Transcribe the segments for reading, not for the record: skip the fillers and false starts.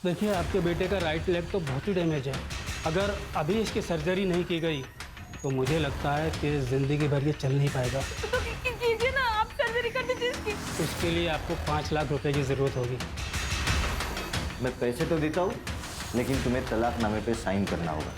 देखिए, आपके बेटे का राइट लेग तो बहुत ही डैमेज है। अगर अभी इसकी सर्जरी नहीं की गई तो मुझे लगता है कि ज़िंदगी भर ये चल नहीं पाएगा। तो कीजिए ना, आप सर्जरी कर दीजिए इसकी। उसके लिए आपको 5 लाख रुपए की ज़रूरत होगी। मैं पैसे तो देता हूँ, लेकिन तुम्हें तलाकनामे पे साइन करना होगा।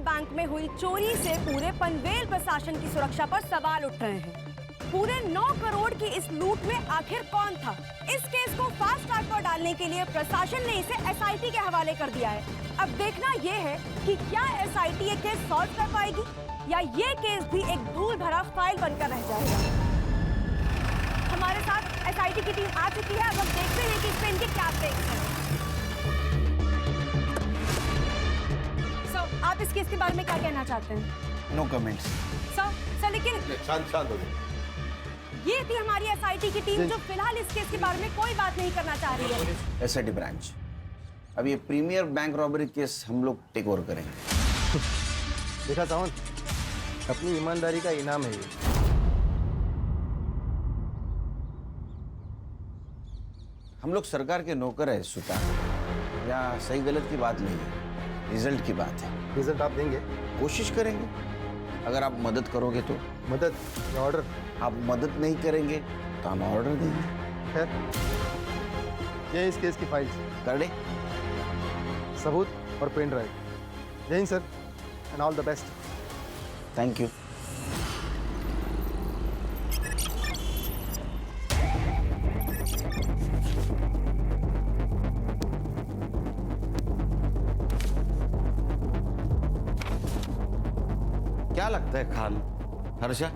बैंक में हुई चोरी से पूरे पनवेल प्रशासन की सुरक्षा पर सवाल उठ रहे हैं। पूरे 9 करोड़ की इस लूट में आखिर कौन था? इस केस को फास्ट ट्रैक पर डालने के लिए प्रशासन ने इसे एसआईटी के हवाले कर दिया है। अब देखना यह है कि क्या एसआईटी ये केस सॉल्व कर पाएगी या ये केस भी एक धूल भरा फाइल बनकर रह जाएगा। हमारे साथ एसआईटी की टीम आ चुकी है। अब हम देखते हैं कि इस पे इनके क्या टेक्स हैं। आप इस केस के बारे में क्या कहना चाहते हैं? No comments. सर लेकिन शांत हो गए। ये थी हमारी एसआईटी की टीम जो फिलहाल इस केस के बारे में कोई बात नहीं करना चाह रही है। एसआईटी ब्रांच, अब ये प्रीमियर बैंक रॉबरी केस हम लोग टेक ओवर करेंगे। देखा सावंत, अपनी ईमानदारी का इनाम है ये। हम लोग सरकार के नौकर है सुल्तान, या सही गलत की बात नहीं है, रिजल्ट की बात है। रिजल्ट आप देंगे? कोशिश करेंगे, अगर आप मदद करोगे तो। मदद या ऑर्डर? आप मदद नहीं करेंगे तो हम ऑर्डर देंगे। खैर, ये इस केस की फाइल्स, कर दे। सबूत और पेन ड्राइव। जय Hind sir, and all the best. Thank you. क्या लगता है खान, हर्षा?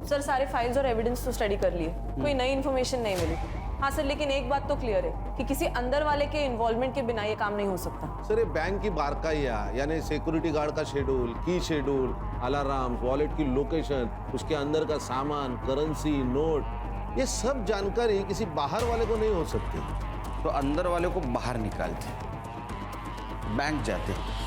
सर सारे फाइल्स और एविडेंस तो स्टडी कर लिए, कोई नई इन्फॉर्मेशन नहीं मिली। हाँ सर, लेकिन एक बात तो क्लियर है कि किसी अंदर वाले के इन्वॉल्वमेंट के बिना ये काम नहीं हो सकता। सर ये बैंक की बारकाइया, यानी सिक्योरिटी गार्ड का शेड्यूल, की शेड्यूल, अलार्म, वॉलेट की लोकेशन, उसके अंदर का सामान, करेंसी, नोट, ये सब जानकारी किसी बाहर वाले को नहीं हो सकती। तो अंदर वाले को बाहर निकालते, बैंक जाते।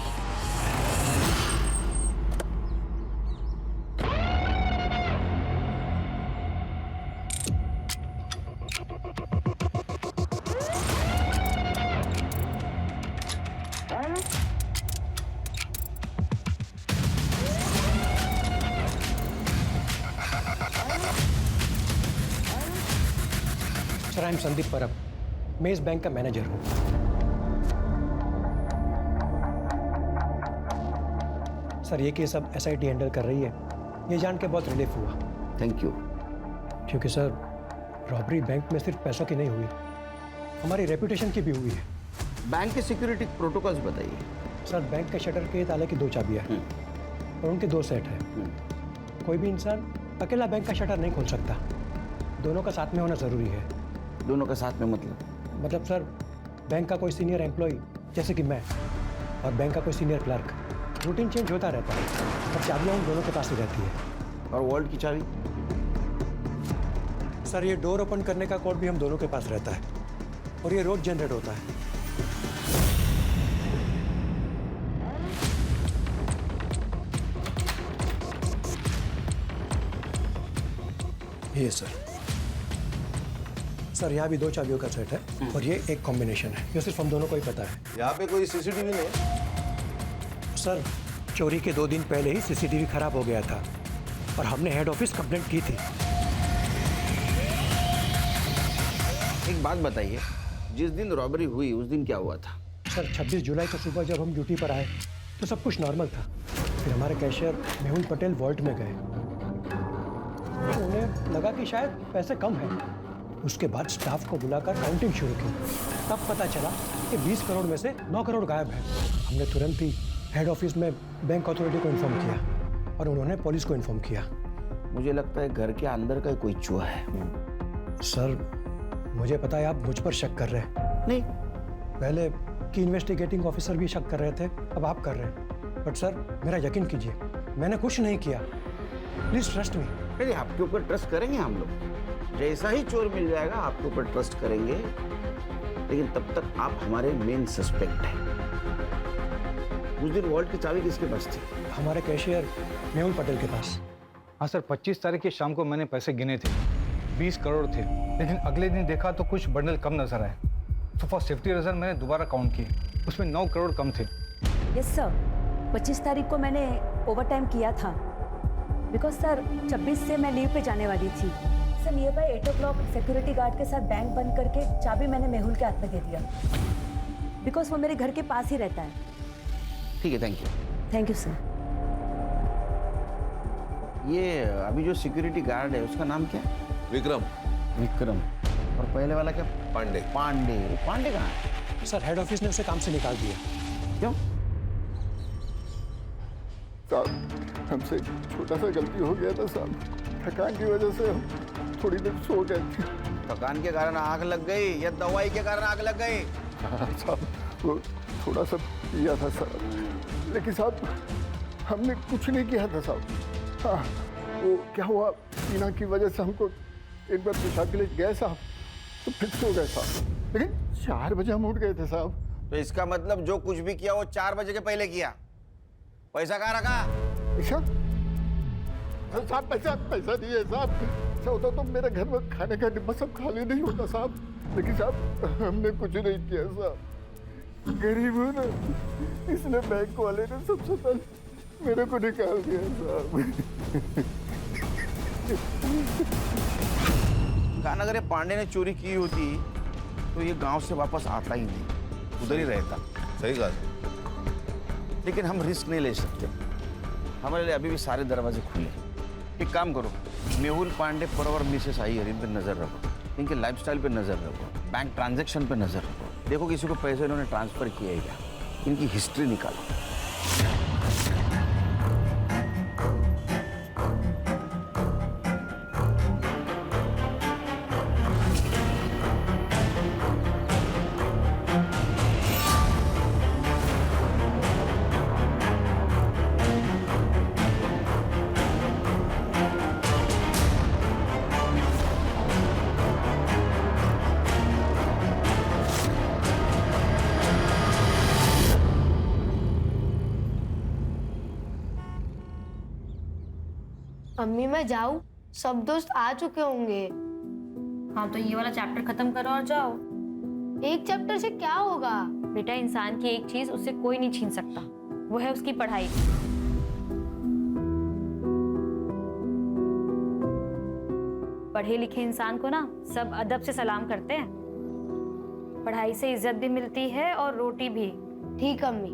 सर आई एम संदीप परब, मैं इस बैंक का मैनेजर हूँ। सर ये केस अब एसआईटी हैंडल कर रही है, ये जान के बहुत रिलीफ हुआ। Thank you. क्योंकि सर रॉबरी बैंक में सिर्फ पैसों की नहीं हुई, हमारी रेपुटेशन की भी हुई है। बैंक के सिक्योरिटी प्रोटोकॉल्स बताइए। सर बैंक के शटर के ताले की 2 चाबियाँ हैं और उनके 2 सेट हैं। कोई भी इंसान अकेला बैंक का शटर नहीं खोल सकता, दोनों का साथ में होना ज़रूरी है। दोनों का साथ में मतलब सर बैंक का कोई सीनियर एम्प्लॉय जैसे कि मैं और बैंक का कोई सीनियर क्लर्क, रूटीन चेंज होता रहता है, पर चाबियाँ उन दोनों के पास ही रहती है। और वॉल्ट की चाबी? सर ये डोर ओपन करने का कोड भी हम दोनों के पास रहता है और ये रोज जनरेट होता है। ये सर यहाँ भी 2 चाबियों का सेट है और ये एक कॉम्बिनेशन है, ये सिर्फ हम दोनों को ही पता है। यहाँ पे कोई सीसीटीवी नहीं है? सर चोरी के 2 दिन पहले ही सीसीटीवी खराब हो गया था और हमने हेड ऑफिस कंप्लेंट की थी। एक बात बताइए, जिस दिन रॉबरी हुई उस दिन क्या हुआ था? सर 26 जुलाई को सुबह जब हम ड्यूटी पर आए तो सब कुछ नॉर्मल था। फिर हमारे कैशियर मेहुल पटेल वॉल्ट में गए, उन्हें लगा कि शायद पैसे कम हैं। उसके बाद स्टाफ को बुलाकर काउंटिंग शुरू की, तब पता चला कि 20 करोड़ में से 9 करोड़ गायब है। हमने तुरंत ही हेड ऑफिस में बैंक अथॉरिटी को इन्फॉर्म किया और उन्होंने पुलिस को इन्फॉर्म किया। मुझे लगता है घर के अंदर का कोई चूहा है। सर मुझे पता है आप मुझ पर शक कर रहे हैं। नहीं, पहले की इन्वेस्टिगेटिंग ऑफिसर भी शक कर रहे थे, अब आप कर रहे हैं। बट सर मेरा यकीन कीजिए, मैंने कुछ नहीं किया, प्लीज ट्रस्ट मी। अरे आपके ऊपर ट्रस्ट करेंगे हम लोग, जैसा ही चोर मिल जाएगा आपके ऊपर ट्रस्ट करेंगे, लेकिन तब तक आप हमारे मेन सस्पेक्ट हैं। उस दिन वॉल्ट की चाबी किसके पास थी? हमारे कैशियर मेहुल पटेल के पास। हाँ सर, 25 तारीख की शाम को मैंने पैसे गिने थे, 20 करोड़ थे, लेकिन अगले दिन देखा तो कुछ बंडल कम नजर आए, तो फॉर सेफ्टी रीजन मैंने दोबारा काउंट किए, उसमें 9 करोड़ कम थे। यस सर, 25 तारीख को मैंने ओवर टाइम किया था, बिकॉज सर 26 से मैं लीव पे जाने वाली थी। Sir near by 8 o'clock security guard के साथ बैंक बंद करके चाबी मैंने मेहुल के हाथ में दे दिया, बिकॉज वो मेरे घर के पास ही रहता है। ठीक है, thank you. Thank you sir. ये अभी जो सिक्योरिटी गार्ड है उसका नाम क्या है? विक्रम। विक्रम। और पहले वाला क्या? पांडे। पांडे। पांडे कहाँ है? सर हेड ऑफिस ने उसे काम से निकाल दिया। क्यों? साहब हमसे छोटा सा गलती हो गया था साहब, थकान की वजह से हम थोड़ी देर सो गए थे। थकान के कारण आग लग गई या दवाई के कारण आग लग गई? हाँ साहब, वो थोड़ा सा पिया था साहब, लेकिन साहब हमने कुछ नहीं किया था साहब। हाँ वो क्या हुआ, टीना की वजह से हमको एक बार पेशाब के लिए गए साहब, तो फिर सो गए साहब, लेकिन 4 बजे हम उठ गए थे साहब। तो इसका मतलब जो कुछ भी किया वो 4 बजे के पहले किया। पैसा कहाँ रखा? पैसा? साहब पैसा नहीं है साहब, ऐसा होता तो मेरे घर में खाने का डिब्बा सब खाली नहीं होता साहब, लेकिन साहब हमने कुछ नहीं किया साहब, गरीब हूँ ना, इसलिए बैंक वाले ने सबसे पहले मेरे को निकाल दिया साहब। खान अगर ये पांडे ने चोरी की होती तो ये गांव से वापस आता ही नहीं, उधर ही रहता। सही कहा। लेकिन हम रिस्क नहीं ले सकते, हमारे लिए अभी भी सारे दरवाजे खुले। एक काम करो, मेहुल पांडे पर और मिसेस अय्यर इन पर नजर रखो, इनके लाइफस्टाइल पे नजर रखो, बैंक ट्रांजैक्शन पे नजर रखो, देखो किसी को पैसे इन्होंने ट्रांसफर किए है क्या, इनकी हिस्ट्री निकालो। अम्मी मैं जाऊँ? सब दोस्त आ चुके होंगे। हाँ तो ये वाला चैप्टर खत्म करो और जाओ। एक चैप्टर से क्या होगा? बेटा इंसान की एक चीज उससे कोई नहीं छीन सकता, वो है उसकी पढ़ाई। पढ़े लिखे इंसान को ना सब अदब से सलाम करते हैं। पढ़ाई से इज्जत भी मिलती है और रोटी भी। ठीक अम्मी,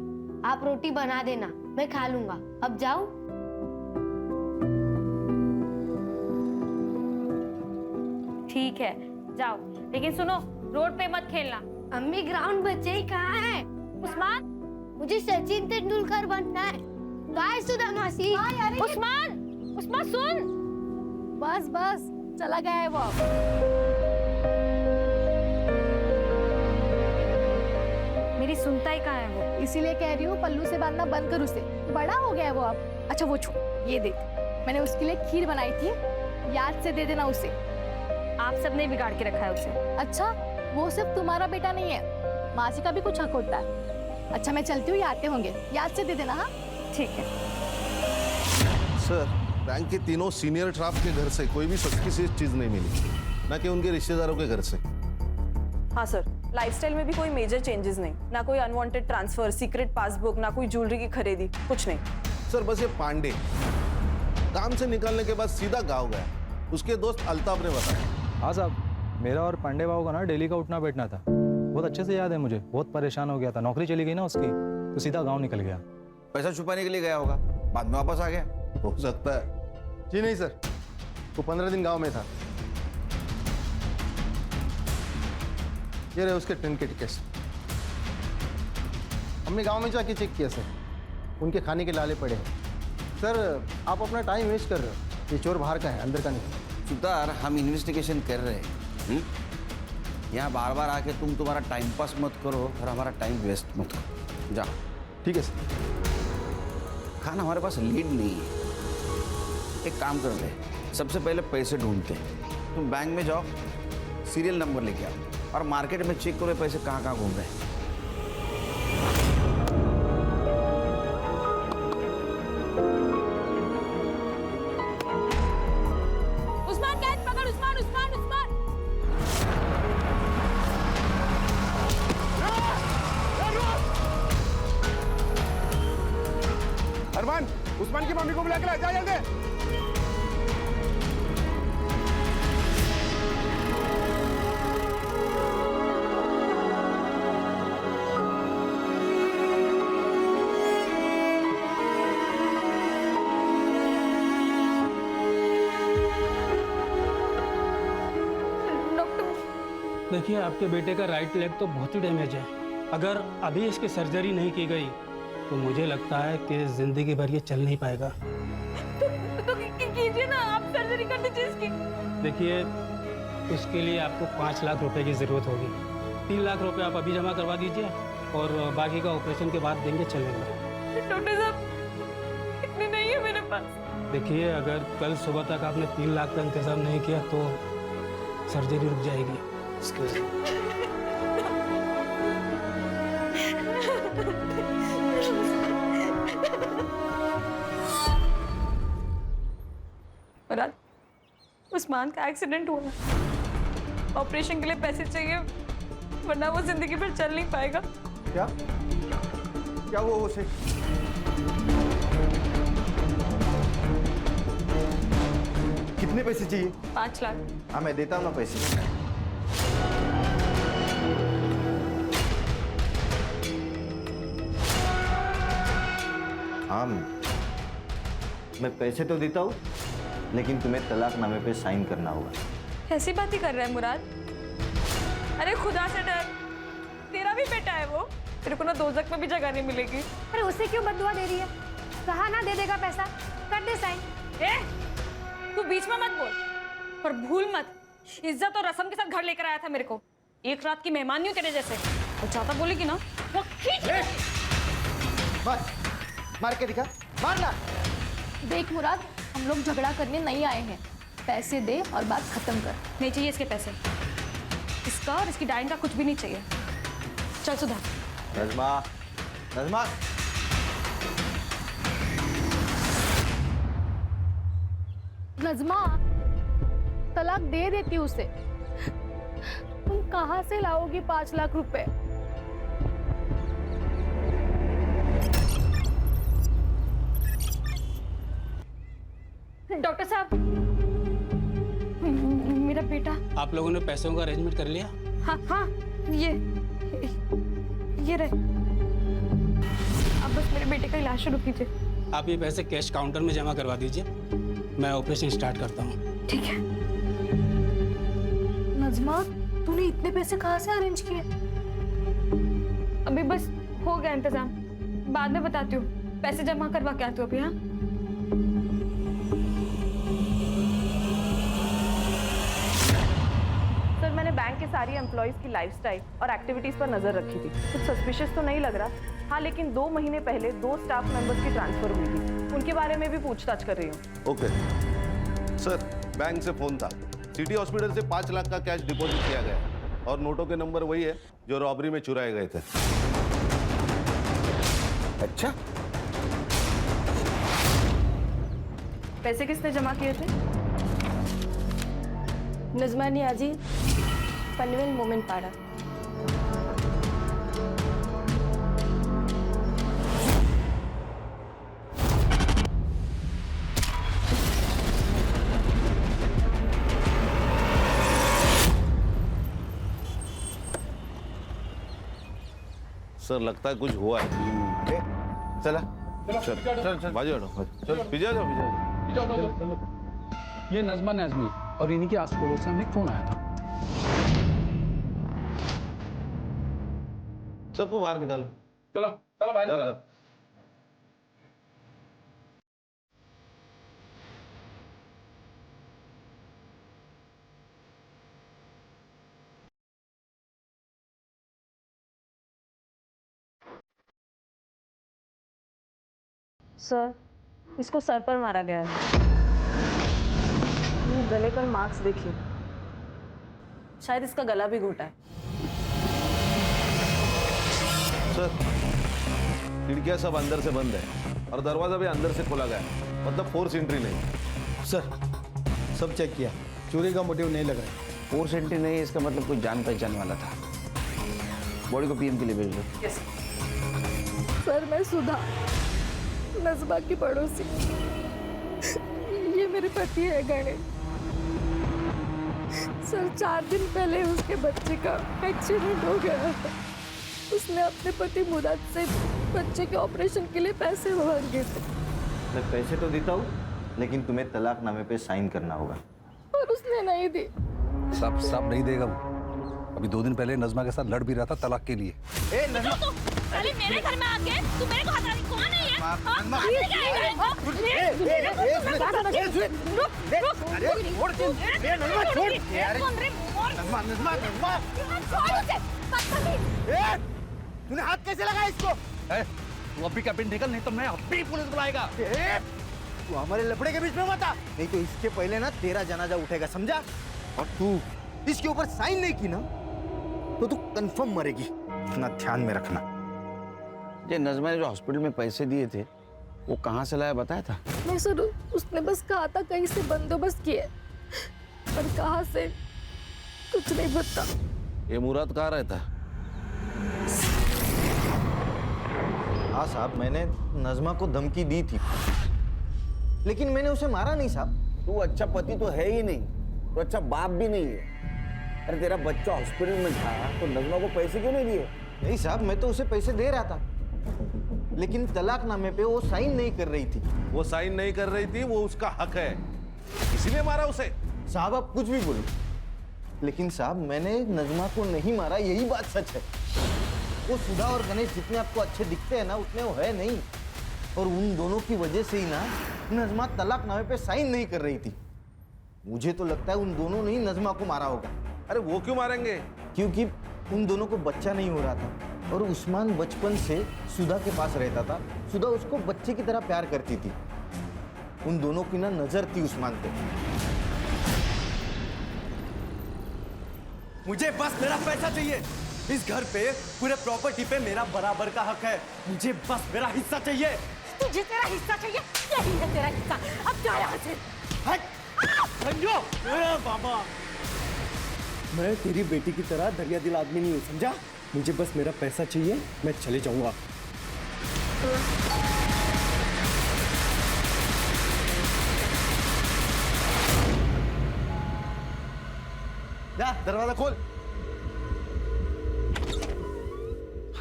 आप रोटी बना देना, मैं खा लूंगा। अब जाऊं? ठीक है जाओ, लेकिन सुनो रोड पे मत खेलना। अम्मी ग्राउंड बच्चे ही कहाँ है? उस्मान, मुझे सचिन तेंदुलकर बनना है। गाय सुधा मासी। उस्मान, उस्मान सुन। बस बस, चला गया है वो। मेरी सुनता ही कहाँ है वो? इसीलिए कह रही हूँ पल्लू से बांधना बंद कर उसे, बड़ा हो गया है वो अब। अच्छा वो छोड़, ये देख, मैंने उसके लिए खीर बनाई थी, याद से दे देना उसे। आप सबने बिगाड़ के रखा है उसे। अच्छा, वो सिर्फ तुम्हारा बेटा नहीं है, मासी का भी कुछ हक होता है। अच्छा मैं चलती हूँ, ये आते होंगे, याद से दे देना। हाँ ठीक है। सर, बैंक के तीनों सीनियर स्टाफ के घर से कोई भी सस्पिशियस चीज नहीं मिली, ना कि उनके रिश्तेदारों के घर से। हाँ सर, लाइफस्टाइल में भी कोई मेजर चेंजेस नहीं, ना कोई अनवांटेड ट्रांसफर, सीक्रेट पासबुक, ना कोई ज्वेलरी की खरीदी, कुछ नहीं। सर बस ये पांडे काम से निकलने के बाद सीधा गाँव गया, उसके दोस्त अल्ताफ ने बताया। हाँ साहब, मेरा और पांडे बाबू का ना डेली का उठना बैठना था, बहुत अच्छे से याद है मुझे। बहुत परेशान हो गया था, नौकरी चली गई ना उसकी, तो सीधा गाँव निकल गया। पैसा छुपाने के लिए गया होगा, बाद में वापस आ गया। हो सकता है। जी नहीं सर, वो 15 दिन गांव में था। ये रहे उसके ट्रेन के टिकट्स। हमने गांव में जाके चेक किया सर, उनके खाने के लाले पड़े हैं। सर आप अपना टाइम वेस्ट कर रहे हो, ये चोर बाहर का है, अंदर का नहीं। सुतार, हम इन्वेस्टिगेशन कर रहे हैं। यहाँ बार बार आके तुम्हारा टाइम पास मत करो और हमारा टाइम वेस्ट मत करो। जाओ। ठीक है सर। खाना हमारे पास लीड नहीं है, एक काम कर ले, सबसे पहले पैसे ढूंढते हैं। तुम बैंक में जाओ, सीरियल नंबर लेके आओ और मार्केट में चेक करो पैसे कहाँ कहाँ घूम रहे हैं। उस्मान कैच पकड़, उस्मान उस्मान उस्मान। अरमान, उस्मान की मम्मी को बुला के ला, जा जल्दी। देखिए, आपके बेटे का राइट लेग तो बहुत ही डैमेज है। अगर अभी इसकी सर्जरी नहीं की गई तो मुझे लगता है कि जिंदगी भर ये चल नहीं पाएगा। तो कीजिए ना, आप सर्जरी कर दीजिए इसकी। देखिए, उसके लिए आपको 5 लाख रुपए की ज़रूरत होगी। 3 लाख रुपए आप अभी जमा करवा दीजिए और बाकी का ऑपरेशन के बाद देंगे, चलेगा। डॉक्टर साहब, इतने नहीं है मेरे पास। देखिए, अगर कल सुबह तक आपने 3 लाख का इंतज़ाम नहीं किया तो सर्जरी रुक जाएगी। मुराद, उस्मान का एक्सीडेंट हुआ है, ऑपरेशन के लिए पैसे चाहिए, वरना वो जिंदगी भर चल नहीं पाएगा। क्या क्या हुआ उसे? कितने पैसे चाहिए? 5 लाख। हाँ मैं देता हूँ ना पैसे। हाँ मैं पैसे तो देता हूँ, लेकिन तुम्हें तलाकनामे पे साइन करना होगा। कैसी बात ही कर रहा है मुराद? अरे खुदा से डर, तेरा भी बेटा है वो, तेरे को ना दोजख में भी जगह नहीं मिलेगी। अरे उसे क्यों बददुआ दे रही है? कहा ना दे देगा पैसा, कर दे साइन। तू बीच में मत बोल, पर भूल मत, इज्जत और रस्म के साथ घर लेकर आया था मेरे को। एक रात की मेहमान नहीं तेरे जैसे, और ज्यादा बोलेगी ना वो खींच। मार के दिखा, मारना। देख मुराद, हम लोग झगड़ा करने नहीं आए हैं, पैसे दे और बात खत्म कर। नहीं चाहिए इसके पैसे, इसका और इसकी डाइन का कुछ भी नहीं चाहिए। चल सुधा। नज़मा, नज़मा। नज़मा, तलाक दे देती उसे। तुम कहाँ से लाओगी 5 लाख रुपए? डॉक्टर साहब, मेरा बेटा। आप लोगों ने पैसों का अरेंजमेंट कर लिया? हाँ हाँ, ये रहे। अब बस मेरे बेटे का इलाज शुरू कीजिए। आप ये पैसे कैश काउंटर में जमा करवा दीजिए, मैं ऑपरेशन स्टार्ट करता हूँ। ठीक है। नजमा, तूने इतने पैसे कहाँ से अरेंज किए? अभी बस हो गया इंतजाम, बाद में बताती हूँ। पैसे जमा करवा के आती हूँ अभी। हाँ, सर मैंने बैंक के सारी एम्प्लॉइज की लाइफस्टाइल और एक्टिविटीज पर नजर रखी थी। कुछ सस्पिशियस तो नहीं लग रहा। हाँ, लेकिन 2 महीने पहले 2 स्टाफ मेंबर्स की ट्रांसफर हुई थी, उनके बारे में भी पूछताछ कर रही हूँ। ओके सर, बैंक से फोन था। सिटी हॉस्पिटल से 5 लाख का कैश डिपॉजिट किया गया और नोटों के नंबर वही है जो रॉबरी में चुराए गए थे। अच्छा, पैसे किसने जमा किए थे? नजमा नियाजी, पनवेल मोमेंट पाड़ा। सर लगता है कुछ हुआ है। चला चल बाजू हटो, चल पीछे जाओ। ये नजमा नाजमी और इन्हीं के आस पड़ोस से हमें एक फोन आया था। सबको बाहर निकालो। चलो चलो भाई। सर, इसको सर पर मारा गया है। ये गले पर मार्क्स देखिए, शायद इसका गला भी घोटा है। सर, खिड़कियां सब अंदर से बंद है और दरवाजा भी अंदर से खोला गया है, मतलब फोर्स एंट्री नहीं। सर, सब चेक किया, चोरी का मोटिव नहीं लग रहा है। फोर्स एंट्री नहीं है, इसका मतलब कोई जान पहचान वाला था। बॉडी को पीएम के लिए भेज दो। सर, मैं सुधा, नजमा की पड़ोसी। ये मेरे पति है गणेश। सर, 4 दिन पहले उसके बच्चे का एक्सीडेंट हो गया है। उसने अपने पति मुराद से बच्चे के ऑपरेशन के लिए पैसे मांगे थे। मैं पैसे तो देता हूँ, लेकिन तुम्हें तलाकनामे पे साइन करना होगा। और उसने नहीं दी। सब नहीं देगा वो। अभी 2 दिन पहले नजमा के साथ लड़ भी रहा था तलाक के लिए। ए नजमा, अरे मेरे घर में आके तू मेरे को हटा रही, कौन है ये? तूने हाथ कैसे लगाया इसको? तू अभी का पिन निकल, नहीं तो मैं अभी पुलिस बुलाएगा। तू हमारे लफड़े के बीच में मत आ, नहीं तो इसके पहले ना तेरा जनाजा उठेगा, समझा? और तू इसके ऊपर साइन नहीं की ना तो तू कंफर्म मरेगी, इतना ध्यान में रखना। ये नजमा ने जो हॉस्पिटल में पैसे दिए थे वो कहाँ से लाया बताया था? नहीं सर, उसने बस कहा था कहीं से बंदोबस्त किए, पर कहाँ से कुछ नहीं पता। ये मुराद कहाँ रहता है? हाँ साहब, मैंने नजमा को धमकी दी थी, लेकिन मैंने उसे मारा नहीं साहब। तू अच्छा पति तो है ही नहीं, तो अच्छा बाप भी नहीं है। अरे तेरा बच्चा हॉस्पिटल में था तो नजमा को पैसे क्यों नहीं दिए? नहीं साहब, मैं तो उसे पैसे दे रहा था, लेकिन तलाकनामे पे वो साइन नहीं कर रही थी। वो साइन नहीं कर रही थी, वो उसका हक है, इसीलिए मारा उसे। साहब आप कुछ भी बोलो, लेकिन साहब मैंने नजमा को नहीं मारा, यही बात सच है। वो सुधा और गणेश जितने आपको अच्छे दिखते हैं ना, उतने वो है नहीं। और उन दोनों की वजह से ही ना नजमा तलाकनामे पे साइन नहीं कर रही थी। मुझे तो लगता है उन दोनों ने ही नजमा को मारा होगा। अरे वो क्यों मारेंगे? क्योंकि उन दोनों को बच्चा नहीं हो रहा था और उस्मान बचपन से सुधा के पास रहता था। सुधा उसको बच्चे की तरह प्यार करती थी। उन दोनों की ना नजर थी उस्मान पे। मुझे बस मेरा पैसा चाहिए। इस घर पे, पूरे प्रॉपर्टी पे मेरा बराबर का हक है। मुझे बस मेरा हिस्सा चाहिए। तुझे तेरा हिस्सा चाहिए? यही है तेरा हिस्सा, अब जा यहाँ से। संजो, बाबा, मैं तेरी बेटी की तरह दरिया दिल आदमी नहीं हूँ, समझा? मुझे बस मेरा पैसा चाहिए, मैं चले जाऊंगा। जा दरवाजा खोल।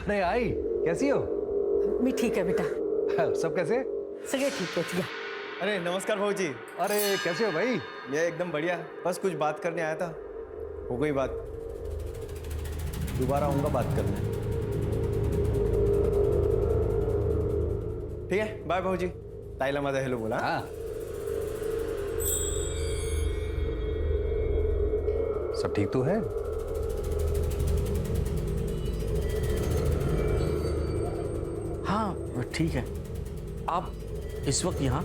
अरे आई, कैसी हो? मैं ठीक है बेटा, सब कैसे? सगे ठीक है ठीक है। अरे नमस्कार भाऊजी। अरे कैसे हो भाई? मैं एकदम बढ़िया, बस कुछ बात करने आया था। हो गई बात? दोबारा आऊंगा बात करने। ठीक है, बाय भाऊजी। ताईला माझा हेलो बोला। हाँ। सब ठीक तो है? हाँ ठीक है। आप इस वक्त यहाँ?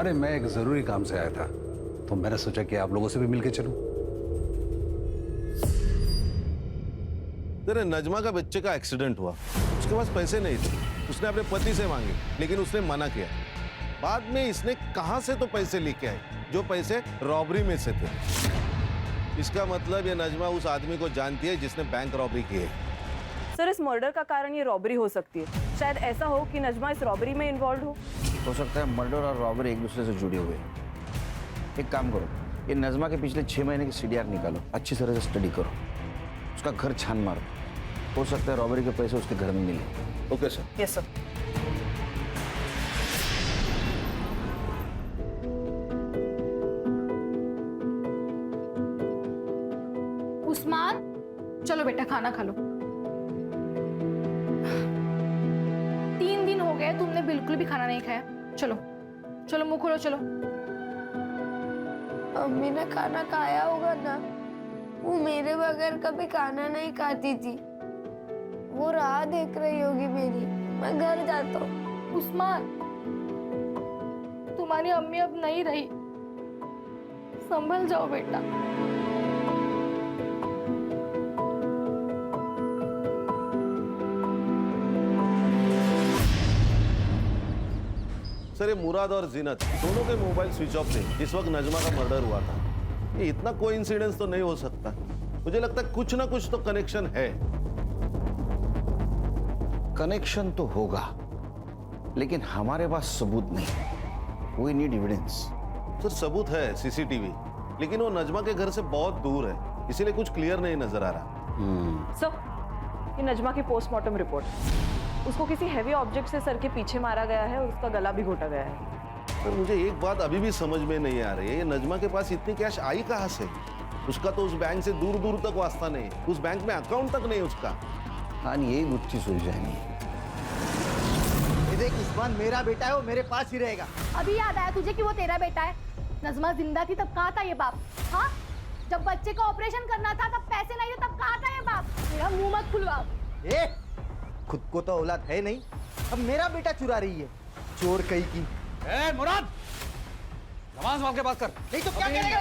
अरे मैं एक जरूरी काम से आया था, तो मैंने सोचा कि आप लोगों से भी मिलके चलूं। तेरे नजमा का बच्चे का एक्सीडेंट हुआ, उसके पास पैसे नहीं थे, उसने अपने पति से मांगे लेकिन उसने मना किया। बाद में इसने कहां से तो पैसे लेके आए, जो पैसे रॉबरी में से थे। इसका मतलब ये नजमा उस आदमी को जानती है जिसने बैंक रॉबरी की है। सर, इस मर्डर का कारण ये रॉबरी हो सकती है। शायद ऐसा हो कि नजमा इस रॉबरी में इन्वॉल्व हो सकता है मर्डर और रॉबरी एक दूसरे से जुड़े हुए हैं। एक काम करो, ये नजमा के पिछले 6 महीने की CDR निकालो, अच्छी तरह से स्टडी करो, उसका घर छान मारो। हो सकता है रॉबरी के पैसे उसके घर में मिले। Okay sir. Yes sir. Usman, चलो बेटा खाना खा लो। 3 दिन हो गए तुमने बिल्कुल भी खाना नहीं खाया। चलो चलो मुंह खोलो चलो। अम्मी ने खाना खाया होगा ना, वो मेरे बगैर कभी खाना नहीं खाती थी। वो राह देख रही होगी मेरी। मैं घर जाता हूँ। उस्मान, तुम्हारी अम्मी अब नहीं रही, संभल जाओ बेटा। सर ये मुराद और जीनत दोनों के मोबाइल स्विच ऑफ थे जिस वक्त नजमा का मर्डर हुआ था। ये इतना कोइंसिडेंस तो नहीं हो सकता। मुझे लगता है कुछ ना कुछ तो कनेक्शन है। कनेक्शन तो होगा, लेकिन हमारे पास सबूत नहीं। We need evidence. सर सबूत है CCTV, लेकिन वो नजमा के घर से बहुत दूर है, इसीलिए कुछ क्लियर नहीं नजर आ रहा। सर, ये नजमा की पोस्टमार्टम रिपोर्ट। उसको किसी हैवी ऑब्जेक्ट से सर के पीछे मारा गया है और उसका गला भी घोटा गया है। सर मुझे एक बात अभी भी समझ में नहीं आ रही है, ये नजमा के पास इतनी कैश आई कहाँ से? उसका तो उस बैंक से दूर दूर तक वास्ता नहीं, उस बैंक में अकाउंट तक नहीं उसका। हाँ, यही गुत्थी सुलझानी है। देख उस्मान मेरा बेटा है, वो मेरे पास ही रहेगा। अभी याद आया तुझे कि वो तेरा बेटा है? नजमा जिंदा थी तब कहा था ये बाप? हाँ, जब बच्चे का ऑपरेशन करना था तब पैसे नहीं थे तब कहा था ये बाप? मेरा मुंह मत खुलवाओ। खुद को तो औलाद है नहीं, अब मेरा बेटा चुरा रही है, चोर कहीं की। मुराद, नमाज वाल के बात कर। नहीं तो क्या करेगा?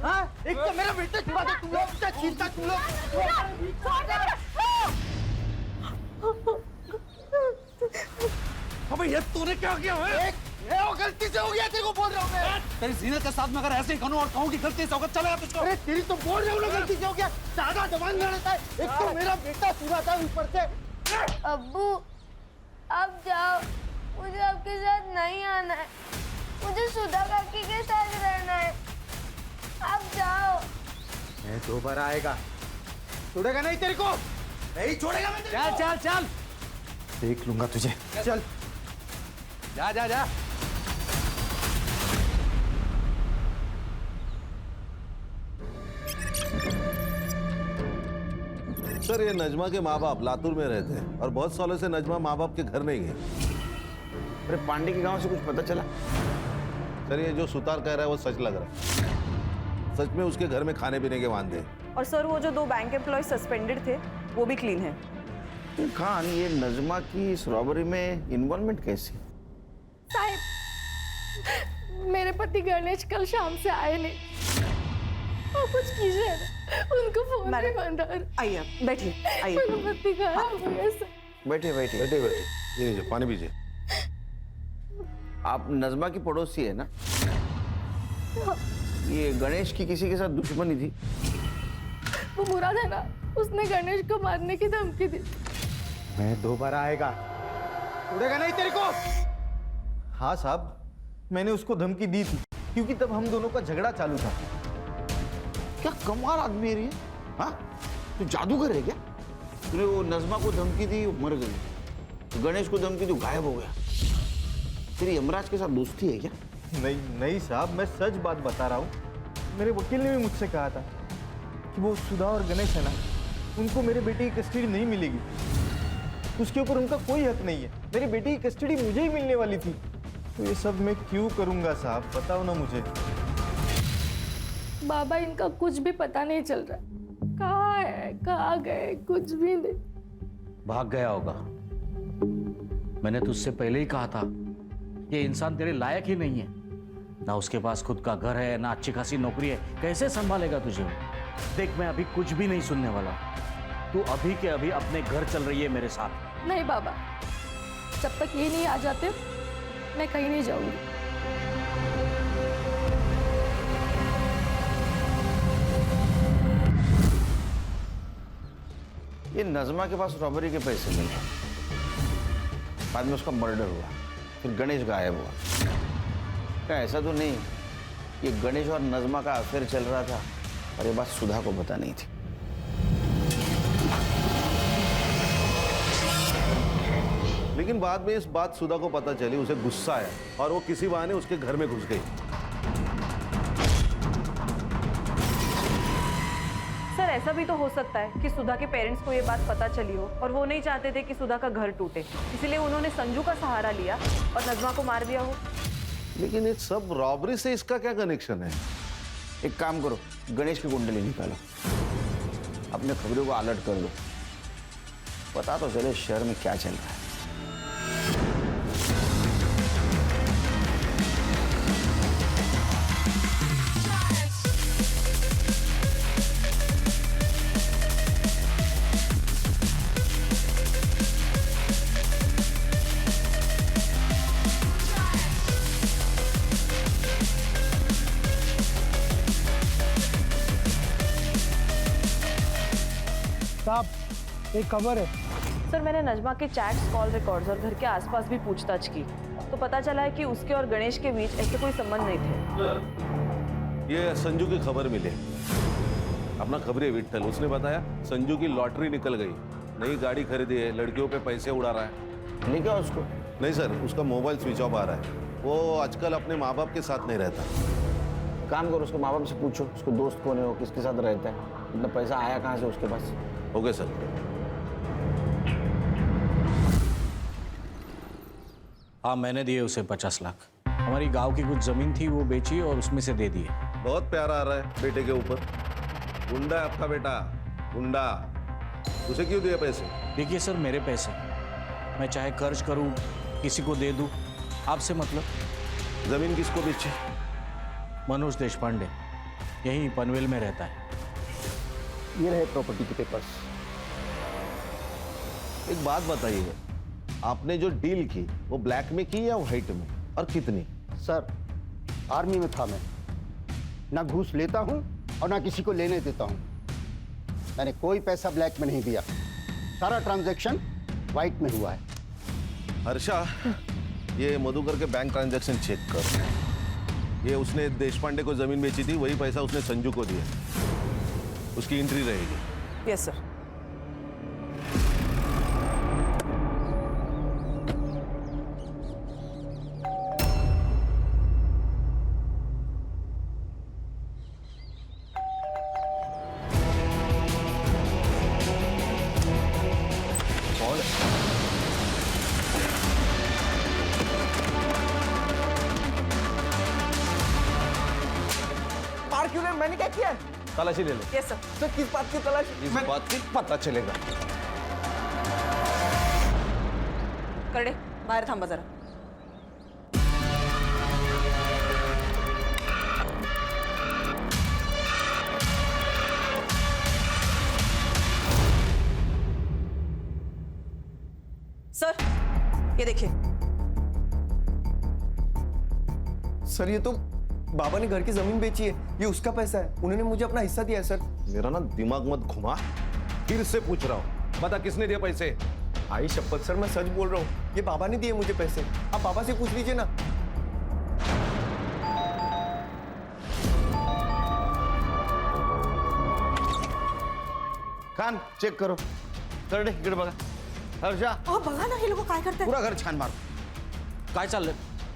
हाँ, एक तो मेरा बेटा चुरा दे, तुम लोग क्या चिंता तुम लोग। अबे ये तूने क्या किया है? वो गलती से हो गया, तेरे को बोल रहा हूँ मैं। तेरी जीनत के साथ में अगर ऐसे ही करूं और कहूं कि गलती से होगा, चलेगा तुझको? अरे तेरी तो बोल रहा हूँ ना, गलती से हो गया। ज्यादा जवान लड़ता है। एक तो मेरा बेटा चुरा था, ऊपर से। अब्बू, अब जाओ, मुझे आपके साथ नहीं आना है। मुझे सुधा काकी के साथ रहना है। अब जाओ। मैं दोबारा आएगा, छोड़ेगा नहीं तेरे को, नहीं छोड़ेगा मैं तेरे को। चल चल चल, देख लूंगा तुझे। चल जा जा जा। सर ये नजमा के माँ बाप लातूर में रहते हैं और बहुत सालों से नजमा माँ बाप के घर नहीं गई। अरे पांडे के गांव से कुछ पता चला? सर ये जो सुतार कह रहा है वो सच लग रहा है। सच में उसके घर में खाने पीने के वांदे हैं। और सर, वो जो 2 बैंक एम्प्लॉय सस्पेंडेड थे वो भी क्लीन है। खान, ये नजमा की इस रॉबरी में इन्वॉल्वमेंट कैसी? साहब, मेरे पति गणेश कल शाम से आए नहीं। और कुछ कीजिए ना, उनको फोन भी बंद है। आइए बैठिए, आइए। मेरे पति गायब हो गए सर। बैठिए बैठिए बैठे बैठे, ये लीजिए पानी पीजिए। आप नजमा की पड़ोसी है ना? ये गणेश की किसी के साथ दुश्मनी थी? वो मुराद है ना, उसने गणेश को मारने की धमकी दी। मैं दोबारा आएगा, छोड़ेगा नहीं तेरे को। हाँ साहब, मैंने उसको धमकी दी थी क्योंकि तब हम दोनों का झगड़ा चालू था। क्या कमाल आदमी है ये। हाँ तू जादूगर है क्या? तूने वो नज़मा को धमकी दी, वो मर गई। तो गणेश को धमकी दी, गायब हो गया। तेरी यमराज के साथ दोस्ती है क्या? नहीं साहब, मैं सच बात बता रहा हूँ। मेरे वकील ने भी मुझसे कहा था कि वो सुधा और गणेश है ना, उनको मेरे बेटे की कस्टडी नहीं मिलेगी। उसके ऊपर उनका कोई हक नहीं है। मेरी बेटी की कस्टडी मुझे ही मिलने वाली थी। तो ये सब मैं क्यों करूँगा साहब, बताओ ना मुझे। बाबा, इनका कुछ भी पता नहीं चल रहा। कहाँ है, कहाँ गए, कुछ भी नहीं। भाग गया होगा। मैंने तुझसे पहले ही कहा था ये इंसान तेरे लायक ही नहीं है। ना उसके पास खुद का घर है, ना अच्छी खासी नौकरी है, कैसे संभालेगा तुझे? देख, मैं अभी कुछ भी नहीं सुनने वाला। तू अभी के अभी अपने घर चल रही है मेरे साथ। नहीं बाबा, जब तक ये नहीं आ जाते मैं कहीं नहीं जाऊंगी। ये नज़मा के पास रॉबरी के पैसे मिले, बाद में उसका मर्डर हुआ, फिर गणेश गायब हुआ। क्या ऐसा तो नहीं कि गणेश और नज़मा का अफेयर चल रहा था और ये बात सुधा को पता नहीं थी? लेकिन बाद में इस बात सुधा को पता चली, उसे गुस्सा आया और वो किसी बहाने उसके घर में घुस गई। सर, ऐसा भी तो हो सकता है कि सुधा के पेरेंट्स को ये बात पता चली हो और वो नहीं चाहते थे कि सुधा का घर टूटे, इसलिए उन्होंने संजू का सहारा लिया और नज़मा को मार दिया हो। लेकिन इस सब रॉबरी से इसका क्या कनेक्शन है? एक काम करो, गणेश की कुंडली निकालो, अपने खबरों को अलर्ट कर दो, पता तो चले शहर में क्या चल रहा है। साहब, एक खबर है। सर, मैंने नज़मा के चैट्स, कॉल रिकॉर्ड्स और घर के आसपास भी पूछताछ की तो पता चला है कि उसके और गणेश के बीच ऐसे कोई संबंध नहीं थे। ये संजू की खबर मिली, अपना खबरी विट्ठल, उसने बताया संजू की लॉटरी निकल गई, नई गाड़ी खरीदी है, लड़कियों पे पैसे उड़ा रहा है। नहीं क्या उसको? नहीं सर, उसका मोबाइल स्विच ऑफ आ रहा है, वो आजकल अपने माँ बाप के साथ नहीं रहता। काम करो, उसके माँ बाप से पूछो उसको दोस्त कौन है, वो किसके साथ रहता है, इतना पैसा आया कहाँ से उसके पास। Okay sir. हाँ, मैंने दिए उसे 50 लाख। हमारी गांव की कुछ जमीन थी, वो बेची और उसमें से दे दिए। बहुत प्यारा आ रहा है बेटे के ऊपर। गुंडा है आपका बेटा, गुंडा। उसे क्यों दिए पैसे? देखिए सर, मेरे पैसे, मैं चाहे कर्ज करूं, किसी को दे दूं, आपसे मतलब। जमीन किसको बेची? मनोज देशपांडे, यहीं पनवेल में रहता है। ये रहे प्रॉपर्टी के पेपर्स। एक बात बताइए, आपने जो डील की वो ब्लैक में की या व्हाइट में, और कितनी? सर, आर्मी में था मैं, ना घूस लेता हूं और ना किसी को लेने देता हूं। मैंने कोई पैसा ब्लैक में नहीं दिया, सारा ट्रांजैक्शन व्हाइट में हुआ है। हर्षा, ये मधुकर के बैंक ट्रांजैक्शन चेक कर। ये उसने देशपांडे को जमीन बेची थी, वही पैसा उसने संजू को दिया, उसकी एंट्री रहेगी। Yes sir. मैंने क्या किया? तलाशी ले लो। Yes sir. सर, किस बात की तलाश? इस बात की पता चलेगा। करडे, बाहेर थांबा जरा। सर, ये देखिए। सर, ये तो बाबा ने घर की जमीन बेची है, ये उसका पैसा है, उन्होंने मुझे अपना हिस्सा दिया है सर। मेरा ना दिमाग मत घुमा, फिर से पूछ रहा हूँ, बता किसने दिया पैसे? आई शपथ सर, मैं सच बोल रहा हूँ, ये बाबा ने दिए मुझे पैसे। आप बाबा से पूछ लीजिए ना। खान चेक करो कर इकडे बघा हर्षा बघा ना हे लोक काय करतात पूरा घर छान मारो काय चाललंय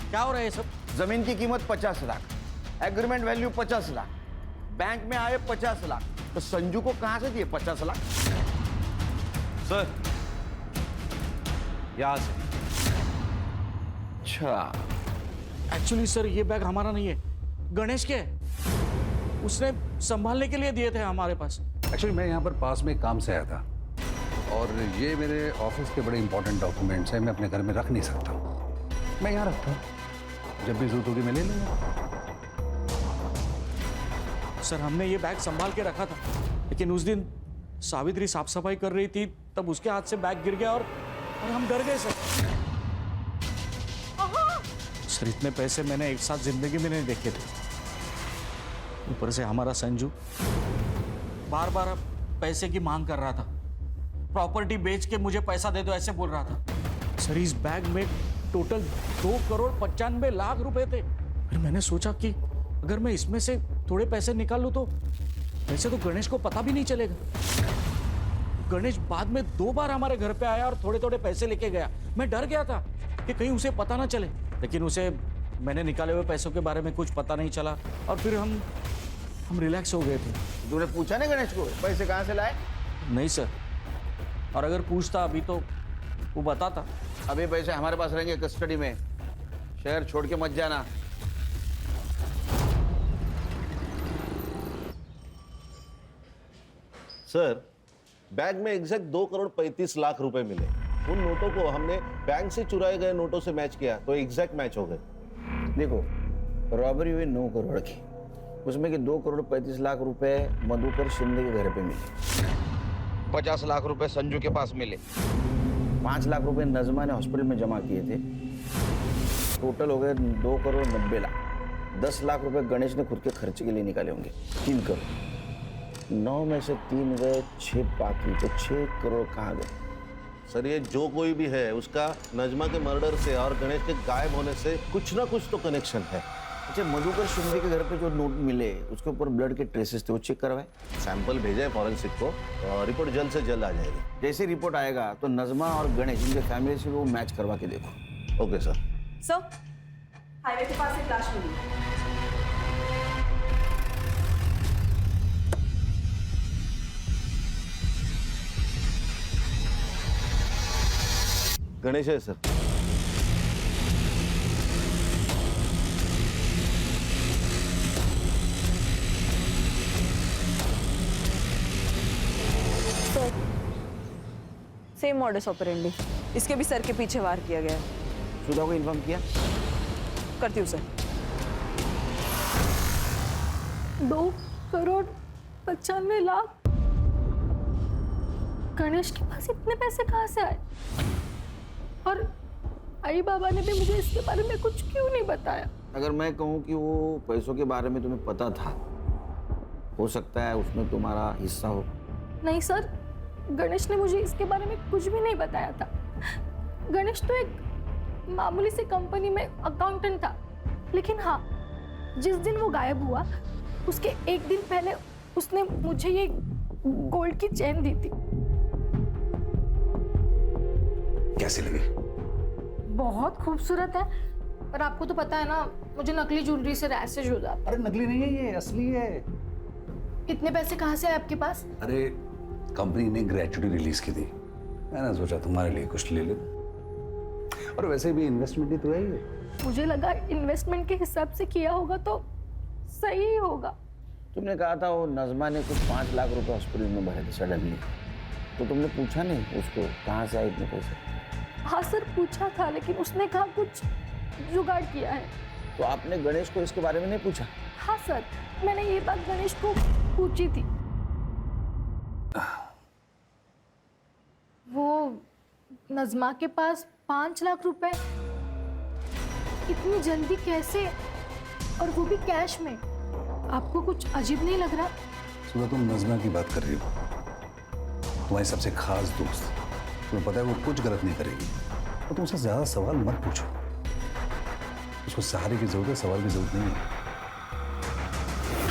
क्या हो रहा है ये सब जमीन की कीमत 50 lakh, agreement value 50 lakh, bank में आए 50 लाख, तो संजू को कहां से दिए 50 लाख? सर यहाँ से। अच्छा एक्चुअली सर ये बैग हमारा नहीं है, गणेश के है। उसने संभालने के लिए दिए थे हमारे पास। एक्चुअली मैं यहाँ पर पास में काम से आया था और ये मेरे ऑफिस के बड़े इंपॉर्टेंट डॉक्यूमेंट्स हैं, मैं अपने घर में रख नहीं सकता। मैं यहाँ रखता हूँ, जब भी जरूरत होगी मैं ले लूँगा। सर हमने ये बैग संभाल के रखा था, लेकिन उस दिन सावित्री साफ सफाई कर रही थी, तब उसके हाथ से बैग गिर गया और हम डर गए सर। सर इतने पैसे मैंने एक साथ जिंदगी में नहीं देखे थे। ऊपर से हमारा संजू बार बार पैसे की मांग कर रहा था, प्रॉपर्टी बेच के मुझे पैसा दे दो ऐसे बोल रहा था। सर इस बैग में टोटल 2,95,00,000 रुपए थे। फिर मैंने सोचा कि अगर मैं इसमें से थोड़े पैसे निकाल लूं तो वैसे तो गणेश को पता भी नहीं चलेगा। गणेश बाद में 2 बार हमारे घर पे आया और थोड़े थोड़े पैसे लेके गया। मैं डर गया था कि कहीं उसे पता ना चले, लेकिन उसे मैंने निकाले हुए पैसों के बारे में कुछ पता नहीं चला और फिर हम रिलैक्स हो गए थे। तूने पूछा ना गणेश को पैसे कहां से लाए? नहीं सर, और अगर पूछता अभी तो वो बताता। अभी पैसे हमारे पास रहेंगे कस्टडी में, शहर छोड़ के मत जाना। सर बैग में एग्जैक्ट 2,35,00,000 रुपए मिले। उन नोटों को हमने बैंक से चुराए गए नोटों से मैच किया तो एग्जैक्ट मैच हो गए। देखो रॉबरी हुई 9 करोड़ की, उसमें कि 2,35,00,000 रुपए मधुकर शिंदे के घर पे मिले, 50 लाख रुपए संजू के पास मिले, 5 लाख रुपए नजमा ने हॉस्पिटल में जमा किए थे। टोटल हो गए 2,90,00,000। 10 लाख रुपए गणेश ने खुद के खर्चे के लिए निकाले होंगे, 3 करोड़। 9 में से 3 गए, 6 बाकी, तो 6 करोड़ कहाँ गए? सर ये जो कोई भी है उसका नजमा के मर्डर से और गणेश के गायब होने से कुछ ना कुछ तो कनेक्शन है। अच्छा मधुकर शिंदे के घर पे जो नोट मिले उसके ऊपर ब्लड के ट्रेसेस थे, वो चेक करवाए? सैंपल भेजा है फॉरेंसिक को, रिपोर्ट जल्द से जल्द आ जाएगी। जैसे रिपोर्ट आएगा तो नजमा और गणेश इनके फैमिली से वो मैच करवा के देखो। Okay sir. सर हाईवे के पास एक लाश मिली। गणेश है सर। सेम मॉडस ऑपरेंडी, इसके भी सर के पीछे वार किया गया है। सुधा को इन्फॉर्म किया? करती हूँ सर। 2,95,00,000। गणेश के पास इतने पैसे कहाँ से आए? और आई बाबा ने भी मुझे इसके बारे में कुछ क्यों नहीं बताया? अगर मैं कहूँ कि वो पैसों के बारे में तुम्हें पता था, हो सकता है उसमें तुम्हारा हिस्सा हो। नहीं सर, गणेश ने मुझे इसके बारे में कुछ भी नहीं बताया था। गणेश तो एक मामूली सी कंपनी में अकाउंटेंट था, लेकिन हाँ, जिस दिन वो गायब हुआ उसके एक दिन पहले उसने मुझे ये गोल्ड की चेन दी थी। कैसी लगी? बहुत खूबसूरत है, पर आपको तो पता है ना, मुझे नकली ज्वेलरी से रैशेज हो जाता है। अरे नकली नहीं है ये, असली है। इतने पैसे कहाँ से आए आपके पास? अरे कंपनी ने ग्रेचुटी रिलीज की थी, मैंने सोचा तुम्हारे लिए कुछ ले ले। और वैसे भी इन्वेस्टमेंट ही तो है ये। मुझे लगा इन्वेस्टमेंट के हिसाब से किया होगा तो सही ही होगा। तुमने कहा था वो नजमा ने कुछ 5 लाख रुपए हॉस्पिटल में भरे थे सडनली, तो तुमने पूछा नहीं उसको कहाँ से आए इतने पैसे? हाँ सर, पूछा था, लेकिन उसने कहा कुछ जुगाड़ किया है। तो आपने गणेश को इसके बारे में नहीं पूछा? हाँ सर, मैंने ये बात गणेश को पूछी थी। वो नजमा के पास 5 लाख रुपए इतनी जल्दी कैसे, और वो भी कैश में? आपको कुछ अजीब नहीं लग रहा? सुबह तुम नजमा की बात कर रही हो, तुम्हारी सबसे खास दोस्त, तुम्हें पता है वो कुछ गलत नहीं करेगी, और तुम उससे ज्यादा सवाल मत पूछो। उसको सहारे की जरूरत है, सवाल की जरूरत नहीं है।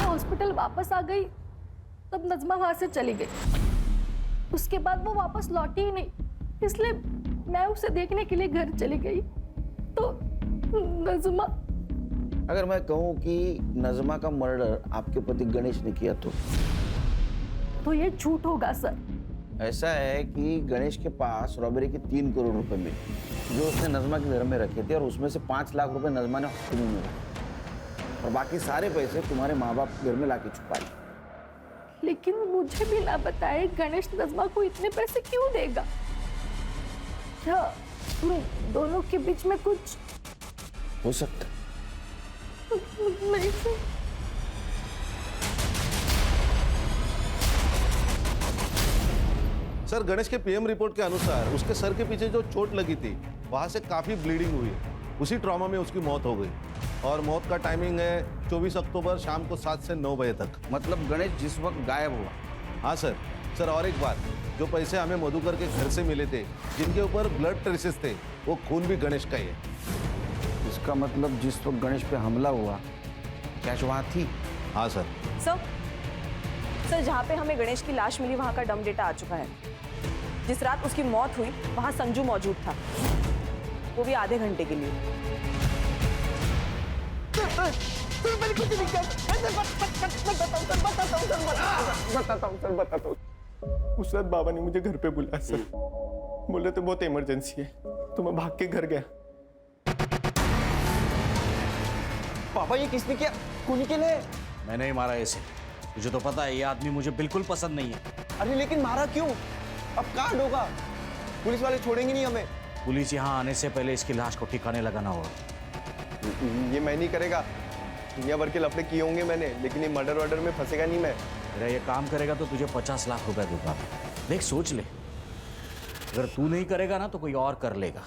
हॉस्पिटल वापस आ गई तब नजमा वहां से चली गई। उसके बाद वो वापस लौटी ही नहीं, इसलिए मैं उसे देखने के लिए घर चली गई। तो नज़मा, अगर मैं कहूँ कि नज़मा का मर्डर आपके पति गणेश ने किया तो ये झूठ होगा सर। ऐसा है कि गणेश के पास रॉबरी के 3 करोड़ रुपए मिले जो उसने नज़मा के घर में रखे थे, और उसमें से 5 लाख रुपए नज़मा ने हॉस्पिटल में रखे, और बाकी सारे पैसे तुम्हारे माँ बाप घर में लाके छुपा लिए। लेकिन मुझे भी ना बताए गणेश नज़मा को इतने पैसे क्यों देगा? क्या तुम दोनों के बीच में कुछ हो सकता? नहीं सर। सर, गणेश के पीएम रिपोर्ट के अनुसार उसके सर के पीछे जो चोट लगी थी वहां से काफी ब्लीडिंग हुई। उसी ट्रॉमा में उसकी मौत हो गई, और मौत का टाइमिंग है 24 अक्टूबर शाम को 7 से 9 बजे तक। मतलब गणेश जिस वक्त गायब हुआ? हाँ सर। सर, और एक बात, जो पैसे हमें मधुकर के घर से मिले थे, जिनके ऊपर ब्लड ट्रेसेस थे, वो खून भी गणेश का ही है। इसका मतलब जिस वक्त गणेश पे हमला हुआ कैश वहाँ थी? हाँ सर। सर, जहाँ पे हमें गणेश की लाश मिली वहाँ का डम डेटा आ चुका है। जिस रात उसकी मौत हुई वहाँ संजू मौजूद था, वो भी आधे घंटे के लिए। बताता हूँ। उस रात बाबा ने मुझे घर पे बुलाया सर, बोले तो बहुत इमरजेंसी है, तो मैं भाग के घर गया। पापा, ये किसने किया? खूनी के लिए? मैंने ही मारा इसे। मुझे तो पता है ये आदमी मुझे बिल्कुल पसंद नहीं है। अरे लेकिन मारा क्यों? अब कहाँ ढोगा? पुलिस वाले छोड़ेंगे नहीं हमें। पुलिस यहाँ आने से पहले इसकी लाश को ठिकाने लगाना होगा। ये मैं नहीं करेगा, दुनिया भर के लफड़े किए होंगे मैंने, लेकिन ये मर्डर वर्डर में फंसेगा नहीं मैं। अरे ये काम करेगा तो तुझे 50 लाख रुपए दूंगा। देख, सोच ले, अगर तू नहीं करेगा ना तो कोई और कर लेगा।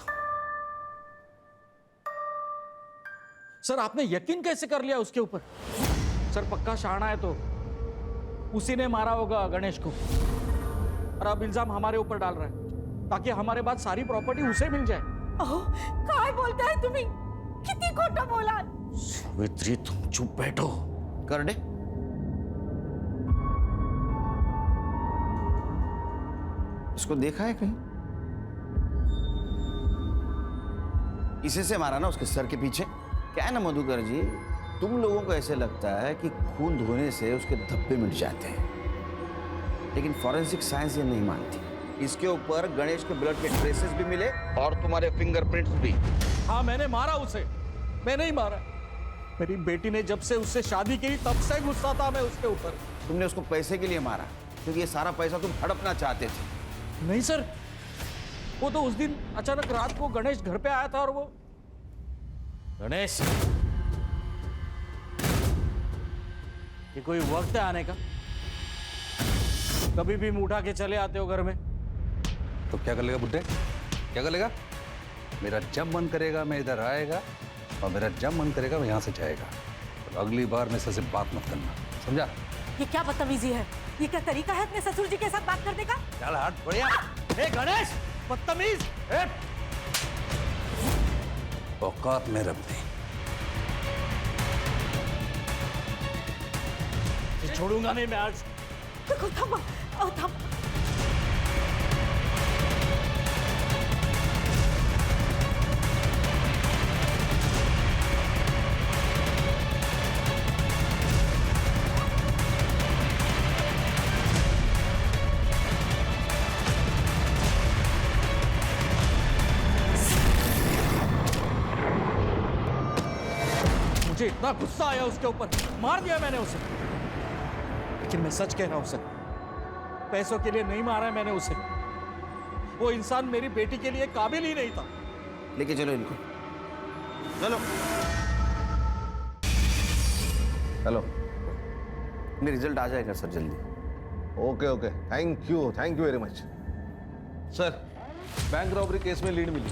सर, आपने यकीन कैसे कर लिया उसके ऊपर? सर, पक्का शाना है तो उसी ने मारा होगा गणेश को, और अब इल्जाम हमारे ऊपर डाल रहा है ताकि हमारे बाद सारी प्रॉपर्टी उसे मिल जाए। काय बोलता है तुम्ही? किती खोटा बोला? सावित्री, तुम चुप बैठो। कर दे। इसको देखा है कहीं? इसे से मारा ना उसके सर के पीछे। क्या है ना मधुकर जी, तुम लोगों को ऐसे लगता है कि खून धोने से उसके धब्बे मिट जाते हैं, लेकिन फॉरेंसिक साइंस ये नहीं मानती। इसके ऊपर गणेश के ब्लड के ट्रेसेस भी मिले और तुम्हारे फिंगरप्रिंट्स भी। हाँ, मैंने मारा उसे, मैंने ही मारा। मेरी बेटी ने जब से उससे शादी की तब से गुस्सा था मैं उसके ऊपर। तुमने उसको पैसे के लिए मारा, क्योंकि ये सारा पैसा तुम हड़पना चाहते थे। नहीं सर, वो तो उस दिन अचानक रात को गणेश घर पे आया था, और वो गणेश, ये कोई वक्त है आने का? कभी भी मुंह उठा के चले आते हो घर में। तो क्या कर लेगा बुड्ढे? क्या कर लेगा? मेरा जब मन करेगा मैं इधर आएगा, और मेरा जब मन करेगा मैं यहाँ से जाएगा। तो अगली बार मेरे से बात मत करना, समझा? ये क्या बदतमीजी है? ये क्या तरीका है अपने ससुर जी के साथ बात करने का? चल हट, बढ़िया। ए गणेश, बदतमीज! औकात में रब दी। छोड़ूंगा नहीं मैं आज। थम, थम। मुझे इतना गुस्सा आया उसके ऊपर, मार दिया मैंने उसे। लेकिन मैं सच कह रहा हूं सर, पैसों के लिए नहीं मारा मैंने उसे। वो इंसान मेरी बेटी के लिए काबिल ही नहीं था। लेके चलो इनको, चलो। हेलो, मेरा रिजल्ट आ जाएगा सर जल्दी। Okay okay, thank you very much. Sir, bank robbery case में लीड मिली।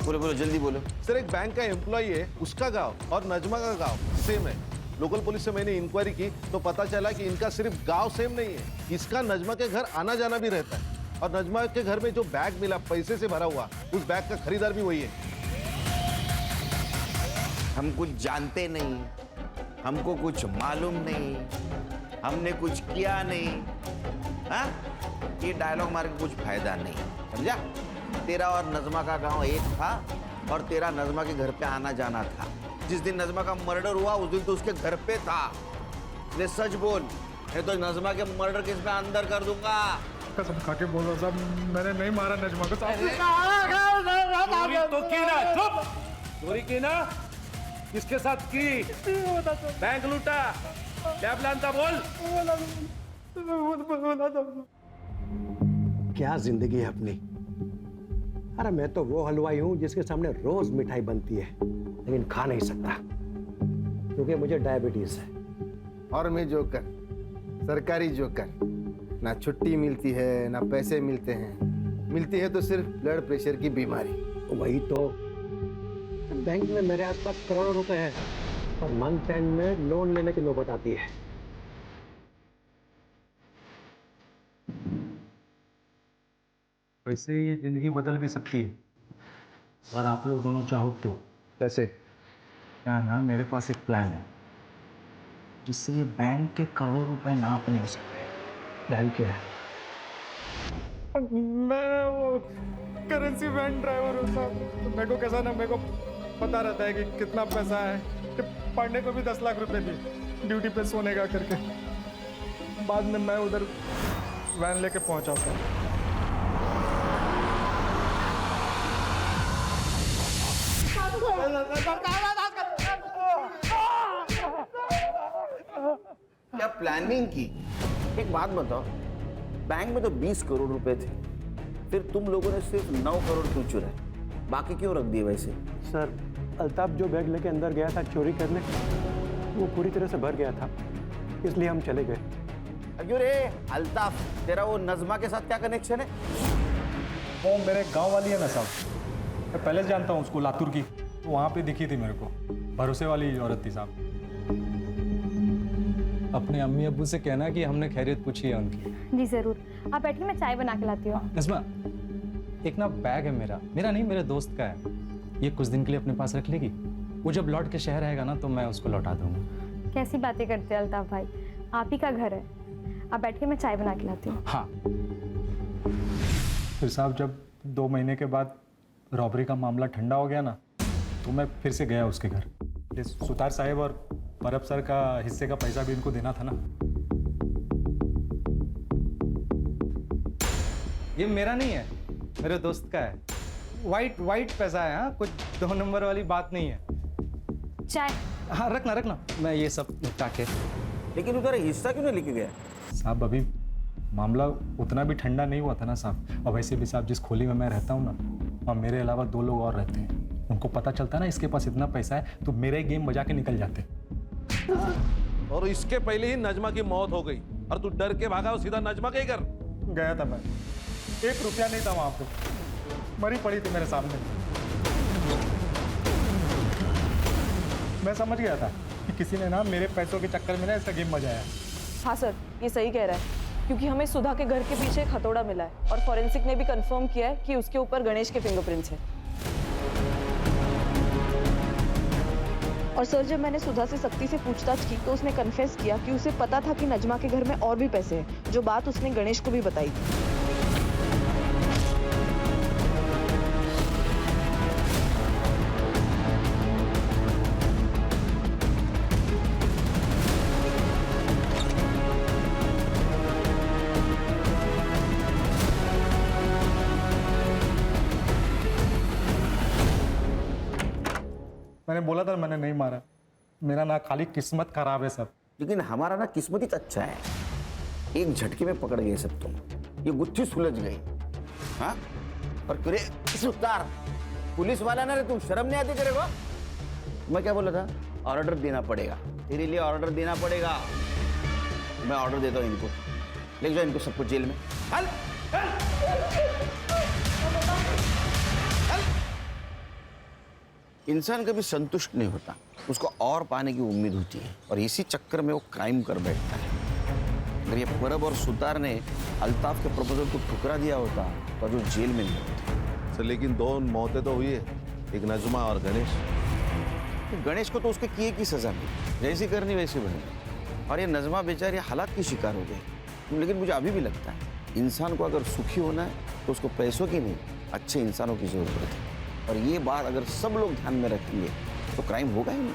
बोलो बोलो, जल्दी बोलो। सर, एक बैंक का एम्प्लॉय है, उसका गांव और नजमा का गांव सेम है। लोकल पुलिस से मैंने इंक्वायरी की तो पता चला कि इनका सिर्फ गांव सेम नहीं है, इसका नजमा के घर आना जाना भी रहता है। और नजमा के घर में जो बैग मिला पैसे से भरा हुआ, उस बैग का खरीदार भी वही है। हम कुछ जानते नहीं, हमको कुछ मालूम नहीं, हमने कुछ किया नहीं, हाँ? ये डायलॉग मार के कुछ फायदा नहीं, समझा? तेरा और नजमा का गांव एक था और तेरा नजमा के घर पे आना जाना था। जिस दिन नजमा का मर्डर हुआ उस दिन तो उसके घर पे था। इसलिए सच बोल, नहीं तो नजमा के मर्डर केस में अंदर कर दूंगा। कसम खा के बोल रहा साहब, मैंने नहीं मारा नजमा को साहब। चोरी तो की ना, चुप। चोरी की ना, किसके साथ की? बैंक लूटा, क्या प्लान था बोल? क्या जिंदगी है अपनी। अरे मैं तो वो हलवाई हूं जिसके सामने रोज मिठाई बनती है, लेकिन खा नहीं सकता क्योंकि मुझे डायबिटीज है। और मैं जोकर, सरकारी जोकर, ना छुट्टी मिलती है ना पैसे मिलते हैं, मिलती है तो सिर्फ ब्लड प्रेशर की बीमारी। वही तो, बैंक में मेरे आसपास करोड़ों रुपए हैं और मंथ एंड में लोन लेने की नौबत आती है। वैसे ये जिंदगी बदल भी सकती है अगर आप लोग दोनों चाहो तो। कैसे? क्या ना, मेरे पास एक प्लान है जिससे ये बैंक के करोड़ रुपए ना अपने हो सकते। प्लान क्या है? मैं वो करेंसी वैन ड्राइवर हूँ साहब। मेरे को कैसा ना, मेरे को पता रहता है कि कितना पैसा है। कि पांडे को भी 10 लाख रुपए दिए ड्यूटी पे सोने का करके। बाद में मैं उधर वैन लेके पहुंचा था। क्या प्लानिंग की? एक बात बताओ, बैंक में तो 20 करोड़ रुपए थे, फिर तुम लोगों ने सिर्फ 9 करोड़ क्यों चुराए? बाकी क्यों रख दिए वैसे? सर, अल्ताफ जो बैग लेके अंदर गया था चोरी करने, वो पूरी तरह से भर गया था, इसलिए हम चले गए। क्यों रे अल्ताफ, तेरा वो नजमा के साथ क्या कनेक्शन है? वो मेरे गांव वाली है ना साहब, मैं पहले से जानता हूँ उसको, लातूर की। तो वहाँ पे दिखी थी मेरे को, भरोसे वाली औरत थी साहब। अपने अम्मी अब्बू से कहना कि हमने खैरियत पूछी है उनकी। जी जरूर, आप बैठिए, मैं चाय बना के लाती हूँ। नज़मा, एक ना बैग है मेरा नहीं, मेरे दोस्त का है। ये कुछ दिन के लिए अपने पास रख लेगी। वो जब लौट के शहर आएगा ना तो मैं उसको लौटा दूंगा। कैसी बातें करते हैं अल्ताफ भाई, आप ही का घर है। आप बैठिए, मैं चाय बना के लाती हूँ। हाँ। फिर साहब जब 2 महीने के बाद रॉबरी का मामला ठंडा हो गया ना, तो मैं फिर से गया उसके घर। ये सुतार साहब और परब सर का हिस्से का पैसा भी इनको देना था ना। ये मेरा नहीं है, मेरे दोस्त का है। वाइट पैसा है। हाँ, कुछ 2 नंबर वाली बात नहीं है। चाय? हाँ, रखना, मैं ये सब निपटा के। लेकिन उधर हिस्सा क्यों नहीं लेके गया? साहब अभी मामला उतना भी ठंडा नहीं हुआ था ना साहब। और वैसे भी साहब, जिस खोली में मैं रहता हूँ ना, वहाँ मेरे अलावा 2 लोग और रहते हैं। उनको पता चलता ना इसके पास इतना पैसा है तो मेरे गेम बजा के निकल जाते। और इसके पहले ही नजमा की मौत हो गई और तू डर के भागा और सीधा नजमा के ही घर गया था। मैं 1 रुपया नहीं था वहाँ पे, मरी पड़ी थी मेरे सामने। मैं समझ गया था कि किसी ने ना मेरे पैसों के चक्कर में ना इसका गेम बजाया। हाँ सर, ये सही कह रहा है, क्योंकि हमें सुधा के घर के पीछे एक हथौड़ा मिला है और फॉरेंसिक ने भी कंफर्म किया है कि उसके ऊपर गणेश के फिंगरप्रिंट्स हैं। और सर, जब मैंने सुधा से सख्ती से पूछताछ की तो उसने कन्फेस किया कि उसे पता था कि नजमा के घर में और भी पैसे हैं, जो बात उसने गणेश को भी बताई थी। मैंने बोला था मैंने नहीं मारा। मेरा ना खाली किस्मत खराब है सब। लेकिन हमारा ना किस्मत ही अच्छा है, एक झटके में पकड़ गए सब तुम। ये गुत्थी सुलझ गई। हाँ, और क्यों रे सुतार, पुलिस वाला ना रे, तुम शर्म नहीं आती तेरे को? मैं क्या बोला था? ऑर्डर देना पड़ेगा, तेरे लिए ऑर्डर देना पड़ेगा। मैं ऑर्डर देता हूँ इनको, ले जाओ इनको सबको जेल में। हल, हल, हल। इंसान कभी संतुष्ट नहीं होता, उसको और पाने की उम्मीद होती है, और इसी चक्कर में वो क्राइम कर बैठता है। अगर ये परब और सुतार ने अल्ताफ के प्रपोजल को ठुकरा दिया होता तो जो जेल में नहीं होते। लेकिन 2 मौतें तो हुई है, एक नजमा और गणेश। गणेश को तो उसके किए की सजा मिली, जैसी करनी वैसी बनी, और ये नजमा बेचारी हालात की शिकार हो गई। लेकिन मुझे अभी भी लगता है इंसान को अगर सुखी होना है तो उसको पैसों की नहीं, अच्छे इंसानों की जरूरत है। और ये बात अगर सब लोग ध्यान में रखेंगे तो क्राइम होगा ही नहीं।